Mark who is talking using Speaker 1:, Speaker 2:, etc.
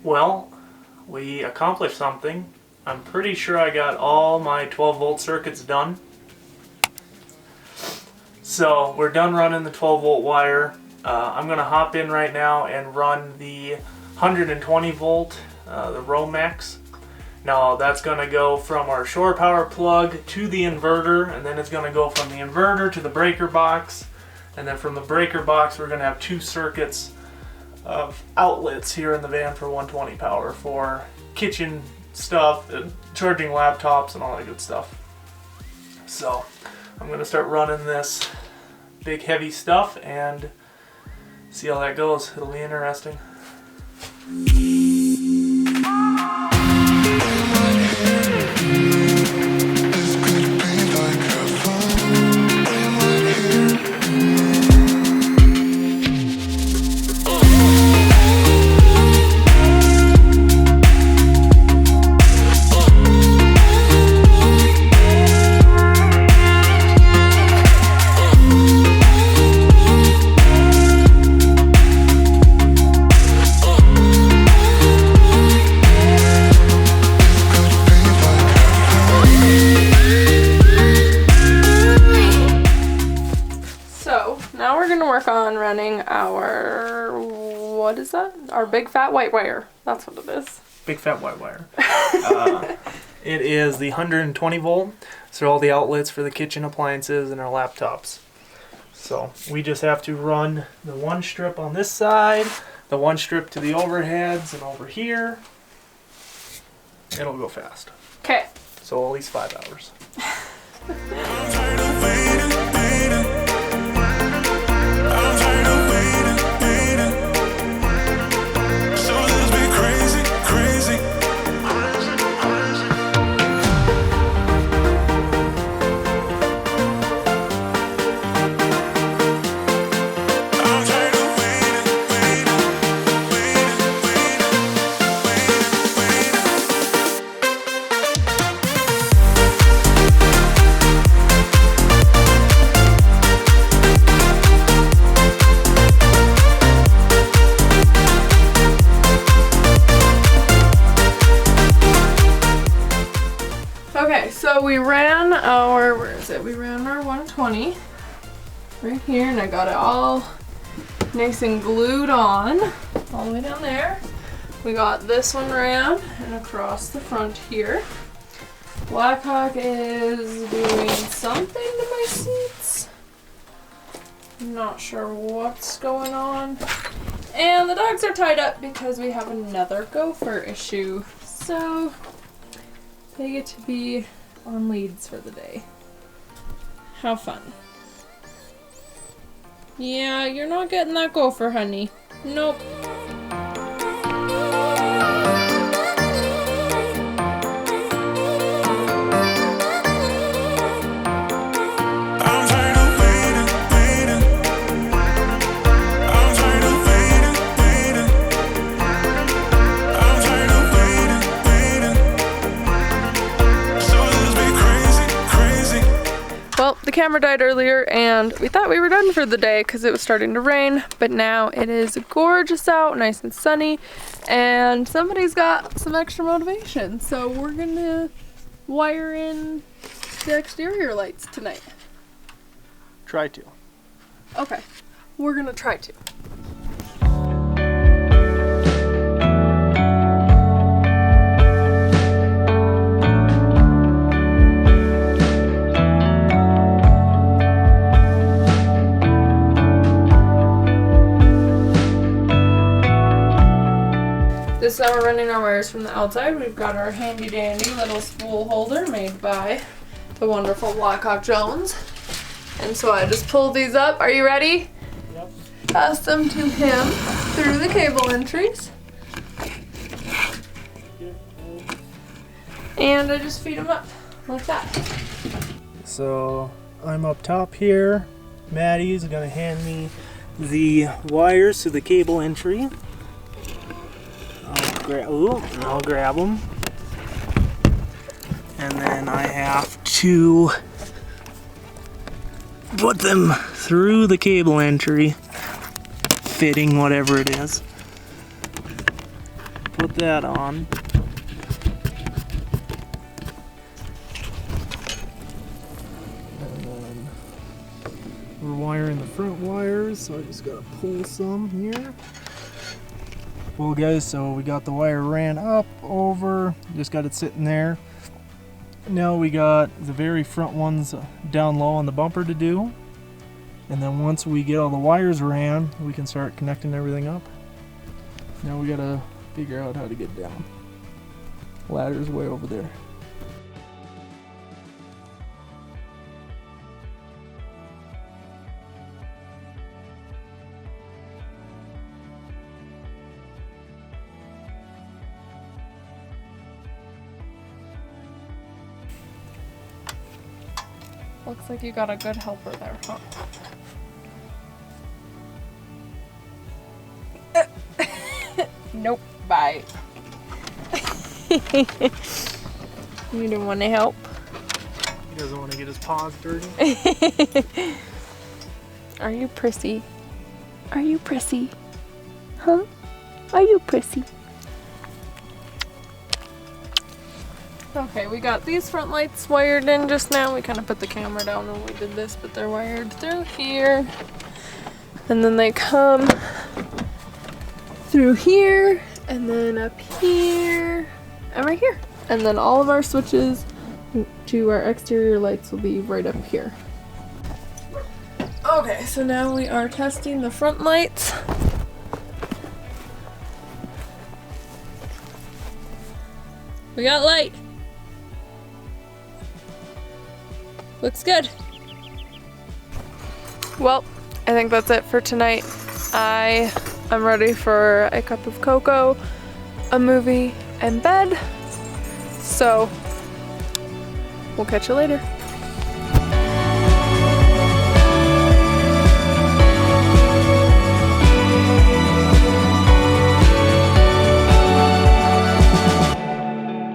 Speaker 1: Well, we accomplished something. I'm pretty sure I got all my 12-volt circuits done. So we're done running the 12-volt wire. I'm going to hop in right now and run the 120-volt, the Romex. Now that's going to go from our shore power plug to the inverter, and then it's going to go from the inverter to the breaker box. And then from the breaker box, we're going to have 2 circuits of outlets here in the van for 120 power for kitchen stuff, charging laptops and all that good stuff. So I'm going to start running this big heavy stuff and see how that goes. It'll be interesting.
Speaker 2: On running our, what is that? Our big fat white wire. That's what it is.
Speaker 1: Big fat white wire. It is the 120 volt. So all the outlets for the kitchen appliances and our laptops. So we just have to run the one strip on this side, the one strip to the overheads and over here. It'll go fast.
Speaker 2: Okay.
Speaker 1: So at least 5 hours.
Speaker 2: So we ran our, where is it? We ran our 120 right here, and I got it all nice and glued on all the way down there. We got this one ran and across the front here. Blackhawk is doing something to my seats. I'm not sure what's going on. And the dogs are tied up because we have another gopher issue. So they get to be on leads for the day. How fun. Yeah, you're not getting that gopher, honey. Nope. The camera died earlier and we thought we were done for the day because it was starting to rain, but now it is gorgeous out, nice and sunny, and somebody's got some extra motivation, so we're gonna wire in the exterior lights tonight.
Speaker 1: Try to.
Speaker 2: Okay, we're gonna try to. This time we're running our wires from the outside. We've got our handy dandy little spool holder made by the wonderful Blackhawk Jones. And so I just pull these up. Are you ready?
Speaker 1: Yep.
Speaker 2: Pass them to him through the cable entries. And I just feed them up like that.
Speaker 1: So I'm up top here. Maddie's gonna hand me the wires to the cable entry. I'll grab them. And then I have to put them through the cable entry, fitting whatever it is. Put that on. And then we're wiring the front wires, so I just gotta pull some here. Well guys, so we got the wire ran up, over, just got it sitting there. Now we got the very front ones down low on the bumper to do. And then once we get all the wires ran, we can start connecting everything up. Now we gotta figure out how to get down. Ladder's way over there.
Speaker 2: Looks like you got a good helper there, huh? Nope, bye. You don't want to help?
Speaker 1: He doesn't want to get his paws dirty.
Speaker 2: Are you prissy? Are you prissy? Huh? Are you prissy? Okay, we got these front lights wired in just now. We kind of put the camera down when we did this, but they're wired through here. And then they come through here, and then up here, and right here. And then all of our switches to our exterior lights will be right up here. Okay, so now we are testing the front lights. We got light. Looks good. Well, I think that's it for tonight. I am ready for a cup of cocoa, a movie, and bed. So, we'll catch you later.